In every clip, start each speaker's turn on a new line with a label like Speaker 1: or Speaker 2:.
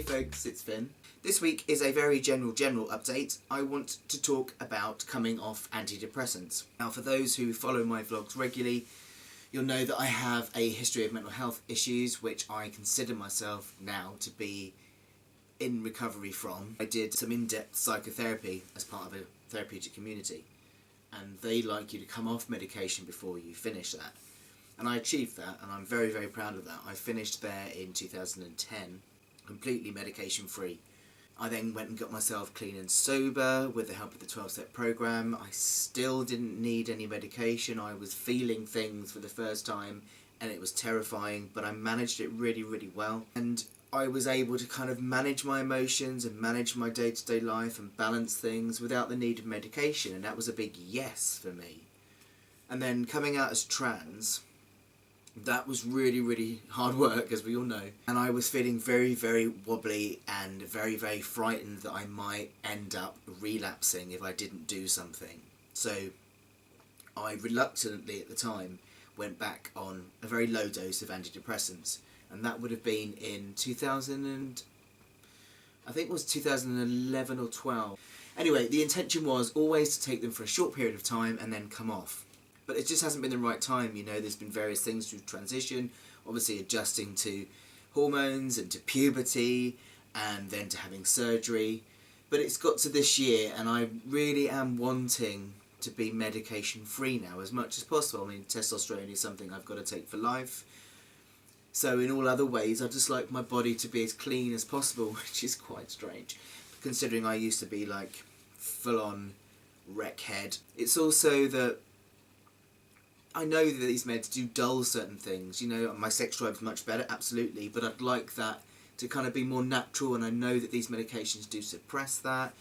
Speaker 1: folks, it's Finn. This week is a very general update. I want to talk about coming off antidepressants. Now, for those who follow my vlogs regularly, you'll know that I have a history of mental health issues, which I consider myself now to be in recovery from. I did some in-depth psychotherapy as part of a therapeutic community, and they like you to come off medication before you finish that. And I achieved that, and I'm very, very proud of that. I finished there in 2010, completely medication free. I then went and got myself clean and sober with the help of the 12-step program. I still didn't need any medication. I was feeling things for the first time, and it was terrifying, but I managed it really, really well. And I was able to kind of manage my emotions and manage my day-to-day life and balance things without the need of medication, and that was a big yes for me. And then coming out as trans, that was really, really hard work, as we all know. And I was feeling very, very wobbly and very, very frightened that I might end up relapsing if I didn't do something. So I reluctantly at the time went back on a very low dose of antidepressants. And that would have been in 2011 or 12. Anyway, the intention was always to take them for a short period of time and then come off. But it just hasn't been the right time, you know. There's been various things through transition, obviously adjusting to hormones and to puberty and then to having surgery. But it's got to this year and I really am wanting to be medication free now as much as possible. I mean, testosterone is something I've got to take for life. So in all other ways, I just like my body to be as clean as possible, which is quite strange, considering I used to be like full-on wreck head. It's also that I know that these meds do dull certain things, you know. My sex drive's much better, absolutely, but I'd like that to kind of be more natural, and I know that these medications do suppress that.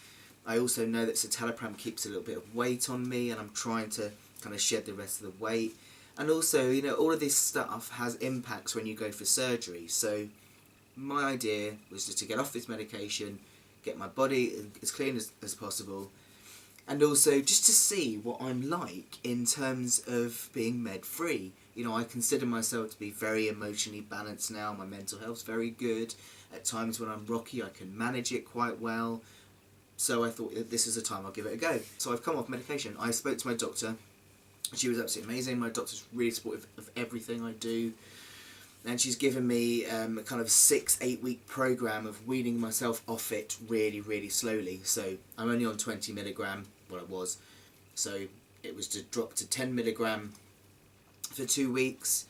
Speaker 1: I also know that citalopram keeps a little bit of weight on me, and I'm trying to kind of shed the rest of the weight. And also, you know, all of this stuff has impacts when you go for surgery. So my idea was just to get off this medication, get my body as clean as possible, and also just to see what I'm like in terms of being med-free. You know, I consider myself to be very emotionally balanced now. My mental health's very good. At times when I'm rocky, I can manage it quite well. So I thought that this is a time I'll give it a go. So I've come off medication. I spoke to my doctor. She was absolutely amazing. My doctor's really supportive of everything I do. And she's given me a kind of 6-8 week program of weaning myself off it really, really slowly. So I'm only on 20 milligram, well I was. So it was to drop to 10 milligram for 2 weeks,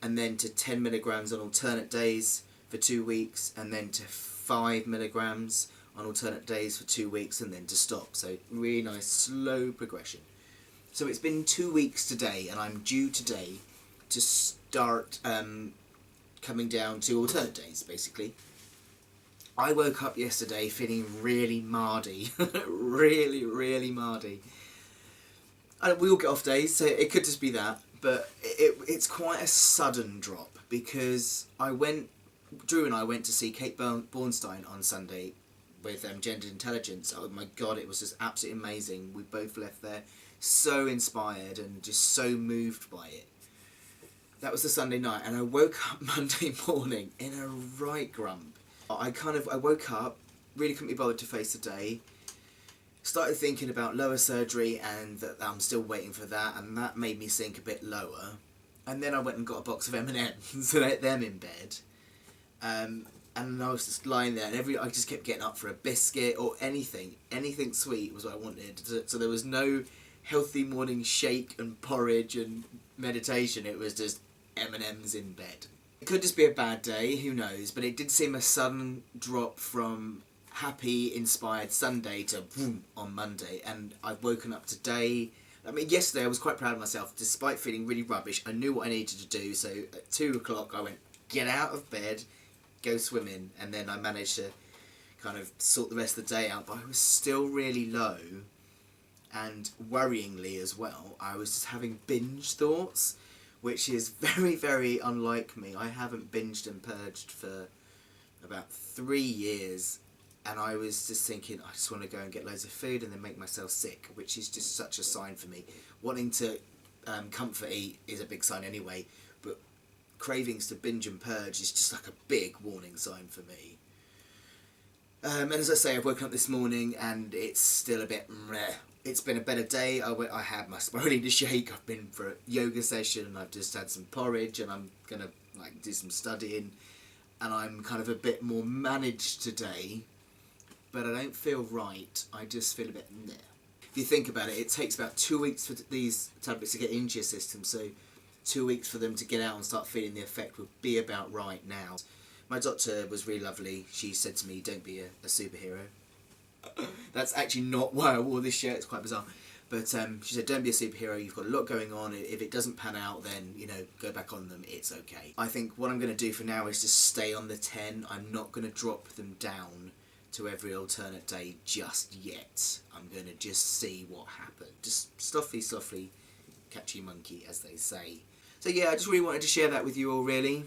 Speaker 1: and then to 10 milligrams on alternate days for 2 weeks, and then to 5 milligrams on alternate days for 2 weeks, and then to stop. So really nice, slow progression. So it's been 2 weeks today, and I'm due today to start coming down to alternate days, basically. I woke up yesterday feeling really mardy, really, really mardy. We all get off days, so it could just be that, but it's quite a sudden drop, because Drew and I went to see Kate Bornstein on Sunday with Gendered Intelligence. Oh my god, it was just absolutely amazing. We both left there so inspired and just so moved by it. That was the Sunday night, and I woke up Monday morning in a right grump. I woke up, really couldn't be bothered to face the day, started thinking about lower surgery and that I'm still waiting for that, and that made me sink a bit lower. And then I went and got a box of M&Ms and ate them in bed. And I was just lying there, and I just kept getting up for a biscuit or anything sweet was what I wanted. So there was no healthy morning shake and porridge and meditation. It was just M&Ms in bed. It could just be a bad day, who knows, but it did seem a sudden drop from happy, inspired Sunday to boom on Monday, and I've woken up today. I mean, yesterday I was quite proud of myself. Despite feeling really rubbish, I knew what I needed to do, so at 2 o'clock I went, get out of bed, go swimming, and then I managed to kind of sort the rest of the day out, but I was still really low, and worryingly as well, I was just having binge thoughts, which is very, very unlike me. I haven't binged and purged for about 3 years, and I was just thinking, I just want to go and get loads of food and then make myself sick, which is just such a sign for me. Wanting to comfort eat is a big sign anyway, but cravings to binge and purge is just like a big warning sign for me. And as I say, I've woken up this morning and it's still a bit meh. It's been a better day. I had my spirulina shake, I've been for a yoga session, I've just had some porridge, and I'm going to like do some studying, and I'm kind of a bit more managed today, but I don't feel right. I just feel a bit meh. If you think about it, it takes about 2 weeks for these tablets to get into your system, so 2 weeks for them to get out and start feeling the effect would be about right now. My doctor was really lovely. She said to me, don't be a superhero. That's actually not why I wore this shirt, it's quite bizarre. But she said, don't be a superhero, you've got a lot going on. If it doesn't pan out, then, you know, go back on them, it's okay. I think what I'm going to do for now is just stay on the 10. I'm not going to drop them down to every alternate day just yet. I'm going to just see what happens. Just softly, catchy monkey, as they say. So yeah, I just really wanted to share that with you all, really.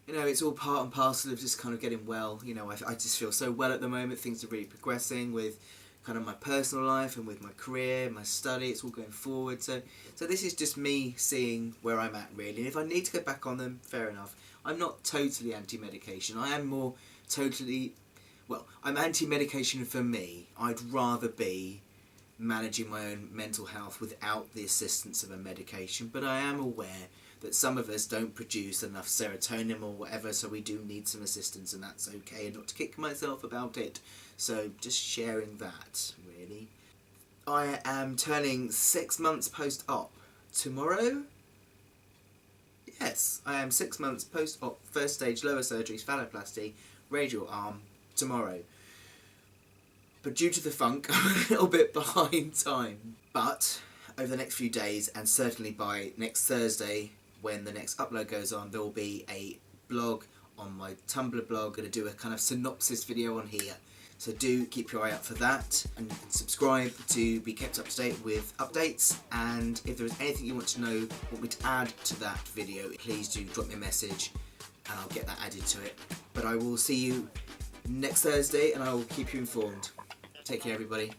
Speaker 1: You know, it's all part and parcel of just kind of getting well. You know, I just feel so well at the moment. Things are really progressing with kind of my personal life and with my career, my study. It's all going forward. So this is just me seeing where I'm at, really. And if I need to go back on them, fair enough. I'm not totally anti-medication. I am more I'm anti-medication for me. I'd rather be managing my own mental health without the assistance of a medication, but I am aware that some of us don't produce enough serotonin or whatever, so we do need some assistance, and that's okay, and not to kick myself about it. So just sharing that, really. I am turning 6 months post-op tomorrow. Yes, I am 6 months post-op, first stage lower surgery, phalloplasty, radial arm, tomorrow. But due to the funk, I'm a little bit behind time. But over the next few days, and certainly by next Thursday, when the next upload goes on, there will be a blog on my Tumblr blog. I'm going to do a kind of synopsis video on here. So do keep your eye out for that, and you can subscribe to be kept up to date with updates. And if there is anything you want to know, want me to add to that video, please do drop me a message and I'll get that added to it. But I will see you next Thursday and I will keep you informed. Take care, everybody.